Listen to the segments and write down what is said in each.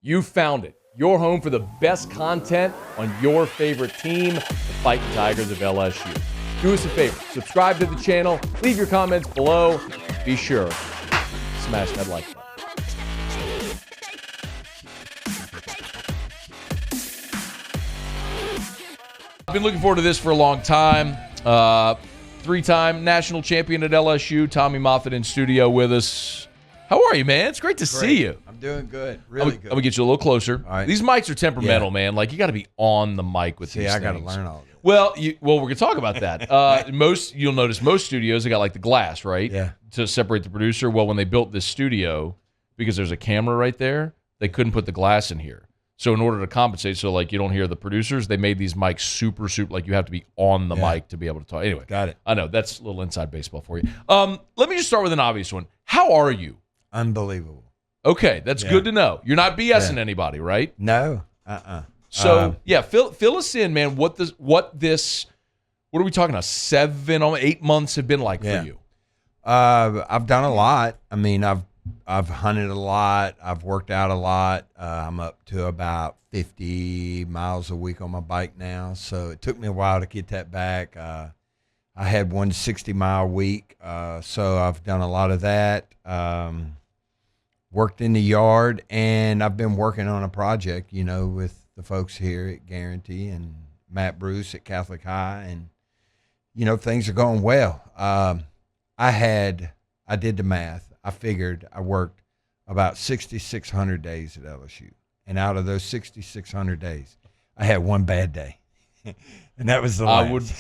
You found it. Your home for the best content on your favorite team, the Fighting Tigers of LSU. Do us a favor. Subscribe to the channel. Leave your comments below. Be sure to smash that like button. I've been looking forward to this for a long time. Three-time national champion at LSU, Tommy Moffitt in studio with us. How are you, man? It's great to see you. I'm doing good. Really good. I'm going to get you a little closer. All right. These mics are temperamental, man. Like, you got to be on the mic with these things. I got to learn all this. Well, we're going to talk about that. You'll notice most studios, they got like the glass, right? Yeah. To separate the producer. Well, when they built this studio, because there's a camera right there, they couldn't put the glass in here. So in order to compensate, so like you don't hear the producers, they made these mics super, like you have to be on the mic to be able to talk. Anyway. Got it. I know. That's a little inside baseball for you. Let me just start with an obvious one. How are you? Unbelievable. Okay, that's good to know. You're not BSing anybody, right? No. So fill us in, man. What are we talking about? 7, almost 8 months have been like for you? I've done a lot. I mean, I've hunted a lot. I've worked out a lot. I'm up to about 50 miles a week on my bike now. So it took me a while to get that back. I had one 60-mile week, so I've done a lot of that. Worked in the yard, and I've been working on a project, with the folks here at Guarantee and Matt Bruce at Catholic High, and, things are going well. I did the math. I figured I worked about 6,600 days at LSU, and out of those 6,600 days, I had one bad day, and that was the last.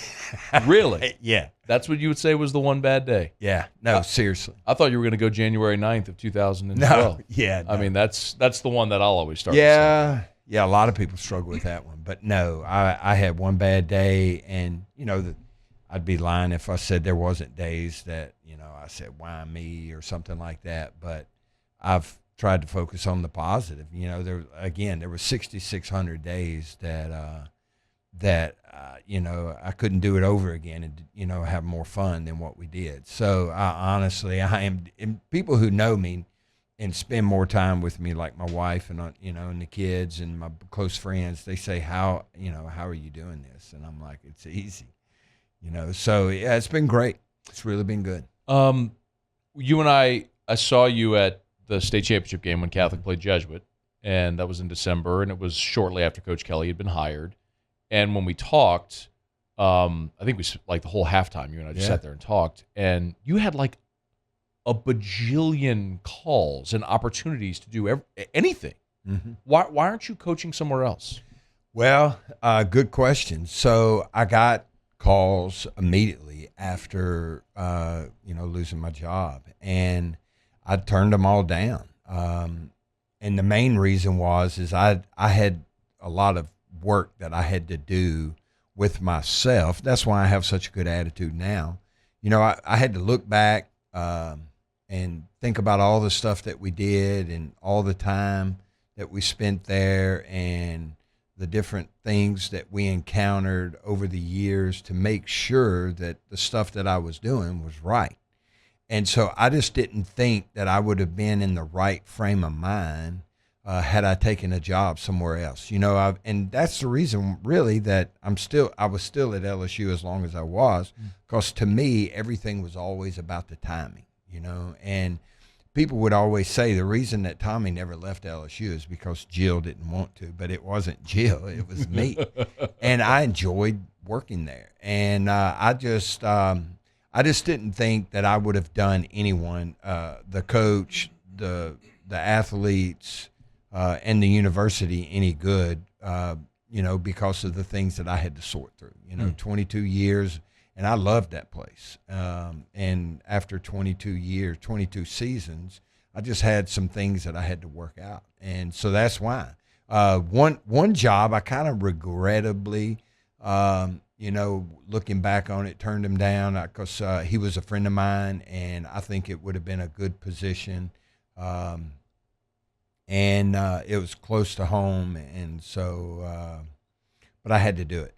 Really? Yeah. That's what you would say was the one bad day? Yeah. No, seriously. I thought you were going to go January 9th of 2012. No. Yeah. No. I mean, that's the one that I'll always start Yeah. with. Yeah, a lot of people struggle with that one. But no, I had one bad day, and, I'd be lying if I said there wasn't days that, I said, why me or something like that. But I've tried to focus on the positive. There were 6,600 days that I couldn't do it over again and, have more fun than what we did. So honestly, and people who know me and spend more time with me, like my wife and, and the kids and my close friends, they say, how are you doing this? And I'm like, it's easy, so yeah, it's been great. It's really been good. You and I saw you at the state championship game when Catholic played Jesuit, and that was in December, and it was shortly after Coach Kelly had been hired. And when we talked, I think we like the whole halftime, you and I just sat there and talked, and you had like a bajillion calls and opportunities to do anything. Mm-hmm. Why aren't you coaching somewhere else? Well, good question. So I got calls immediately after, losing my job, and I turned them all down. And the main reason is I had a lot of work that I had to do with myself. That's why I have such a good attitude now. I had to look back and think about all the stuff that we did and all the time that we spent there and the different things that we encountered over the years to make sure that the stuff that I was doing was right. And so I just didn't think that I would have been in the right frame of mind had I taken a job somewhere else, and that's the reason really that I was still at LSU as long as I was, because to me, everything was always about the timing, and people would always say the reason that Tommy never left LSU is because Jill didn't want to, but it wasn't Jill, it was me. And I enjoyed working there. And I just didn't think that I would have done anyone, the coach, the athletes, and the university any good, because of the things that I had to sort through. 22 years, and I loved that place. And after 22 seasons, I just had some things that I had to work out, and so that's why. One job I kind of regrettably, looking back on it, turned him down because he was a friend of mine, and I think it would have been a good position. And it was close to home, and so, but I had to do it.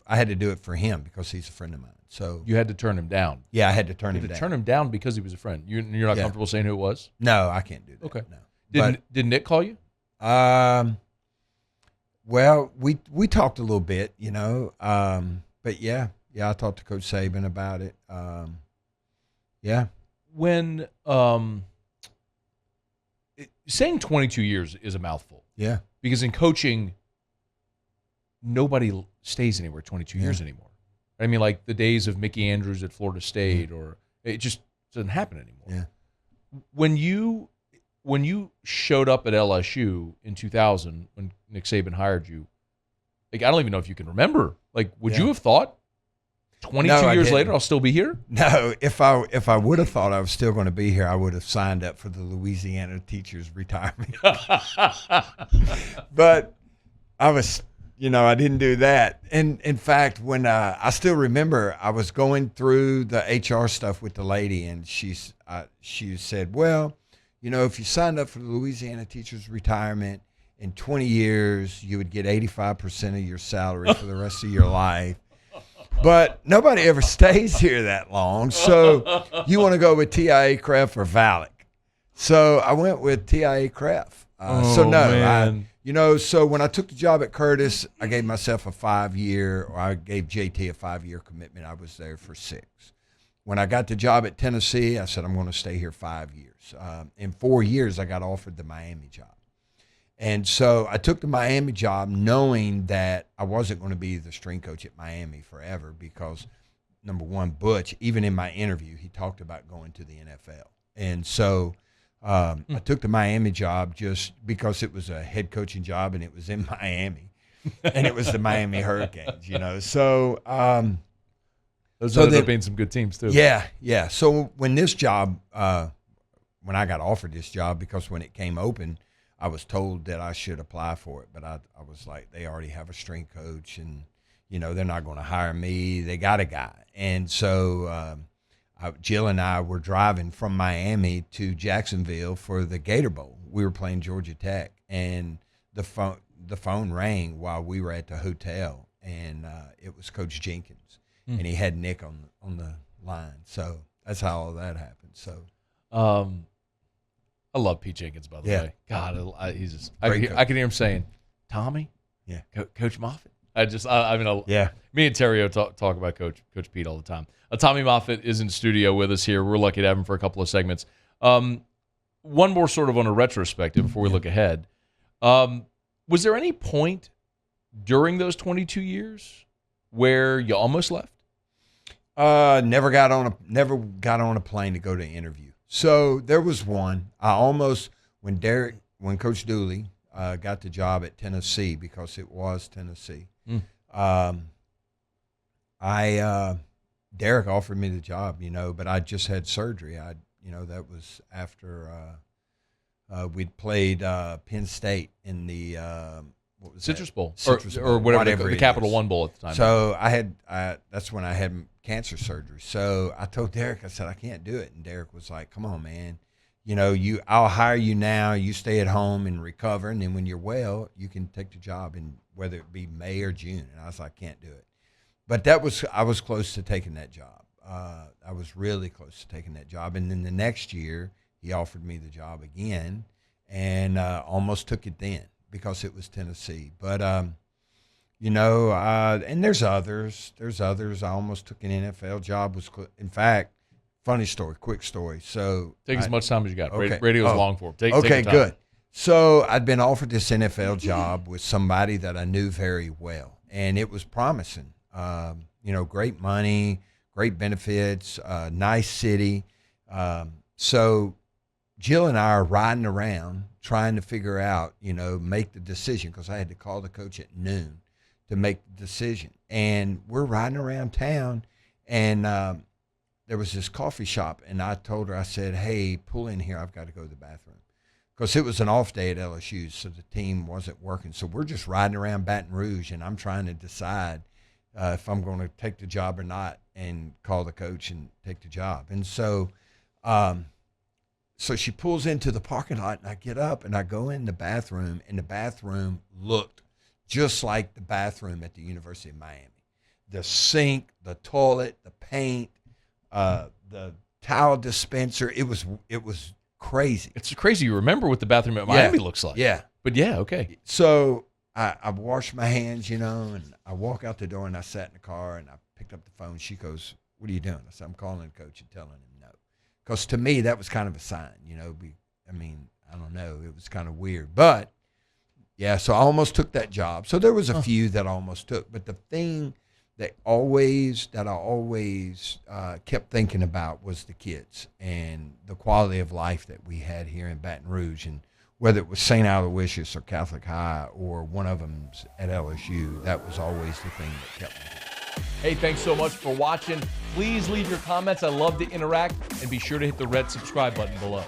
I had to do it for him because he's a friend of mine. So you had to turn him down. Yeah, I had to turn him down. Turn him down because he was a friend. You're not comfortable saying who it was? No, I can't do that. Okay. No. Did Nick call you? Well, we talked a little bit, but yeah, I talked to Coach Saban about it. Yeah. When saying 22 years is a mouthful. Yeah. Because in coaching, nobody stays anywhere 22 years anymore. I mean, like the days of Mickey Andrews at Florida State, or it just doesn't happen anymore. Yeah. When you showed up at LSU in 2000, when Nick Saban hired you, like I don't even know if you can remember. Like, would you have thought 22 years later I'll still be here? No, if I would have thought I was still going to be here, I would have signed up for the Louisiana teachers retirement. But I was, I didn't do that. And in fact, when I still remember, I was going through the HR stuff with the lady, and she said, well, if you signed up for the Louisiana teachers retirement in 20 years, you would get 85% of your salary for the rest of your life. But nobody ever stays here that long. So you want to go with TIA Craft or Valak. So I went with TIA Craft. So when I took the job at Curtis, I gave myself I gave JT a 5-year commitment. I was there for 6. When I got the job at Tennessee, I said, I'm going to stay here 5 years. In 4 years, I got offered the Miami job. And so I took the Miami job knowing that I wasn't going to be the strength coach at Miami forever because, number one, Butch, even in my interview, he talked about going to the NFL. And so I took the Miami job just because it was a head coaching job and it was in Miami. And it was the Miami Hurricanes, So those ended up being some good teams too. Yeah. So when this job, when I got offered this job, because when it came open, I was told that I should apply for it, but I was like, they already have a strength coach, and they're not going to hire me. They got a guy, and so Jill and I were driving from Miami to Jacksonville for the Gator Bowl. We were playing Georgia Tech, and the phone rang while we were at the hotel, and it was Coach Jenkins, and he had Nick on the line. So that's how all that happened. So. I love Pete Jenkins, by the way. God, he's just. I Great can hear him saying, "Tommy, yeah, Coach Moffitt." Me and Terrio talk about Coach Pete all the time. Tommy Moffitt is in studio with us here. We're lucky to have him for a couple of segments. One more sort of on a retrospective before we look ahead. Was there any point during those 22 years where you almost left? Never got on a plane to go to an interview. So there was one. I almost, when Coach Dooley got the job at Tennessee, because it was Tennessee, Derek offered me the job, but I just had surgery. That was after we'd played Penn State in the what was Citrus that? Bowl, Citrus or Bowl, whatever the Capital One Bowl at the time. So that's when I had cancer surgery. So I told Derek, I said, I can't do it. And Derek was like, come on, man. I'll hire you now. You stay at home and recover. And then when you're well, you can take the job, and whether it be May or June. And I was like, I can't do it. But I was close to taking that job. I was really close to taking that job. And then the next year, he offered me the job again, and almost took it then because it was Tennessee. But, and there's others. I almost took an NFL job. In fact, quick story. So take as much time as you got. Okay. Radio's long for. Take okay, your time. Good. So I'd been offered this NFL job with somebody that I knew very well, and it was promising. Great money, great benefits, nice city. So Jill and I are riding around trying to figure out, make the decision, because I had to call the coach at noon to make the decision. And we're riding around town, and there was this coffee shop, and I told her, I said, hey, pull in here. I've got to go to the bathroom. Because it was an off day at LSU, so the team wasn't working. So we're just riding around Baton Rouge, and I'm trying to decide if I'm going to take the job or not, and call the coach and take the job. And so so she pulls into the parking lot, and I get up, and I go in the bathroom, and the bathroom looked just like the bathroom at the University of Miami. The sink, the toilet, the paint, the towel dispenser, it was crazy. It's crazy. You remember what the bathroom at Miami looks like. Yeah. But yeah, okay. So I washed my hands, and I walk out the door, and I sat in the car, and I picked up the phone. She goes, "What are you doing?" I said, "I'm calling the coach and telling him no." Because to me, that was kind of a sign, I don't know. It was kind of weird. But, yeah, so I almost took that job. So there was a few that I almost took. But the thing that I always kept thinking about was the kids and the quality of life that we had here in Baton Rouge. And whether it was St. Aloysius or Catholic High or one of them's at LSU, that was always the thing that kept me. Hey, thanks so much for watching. Please leave your comments. I love to interact. And be sure to hit the red subscribe button below.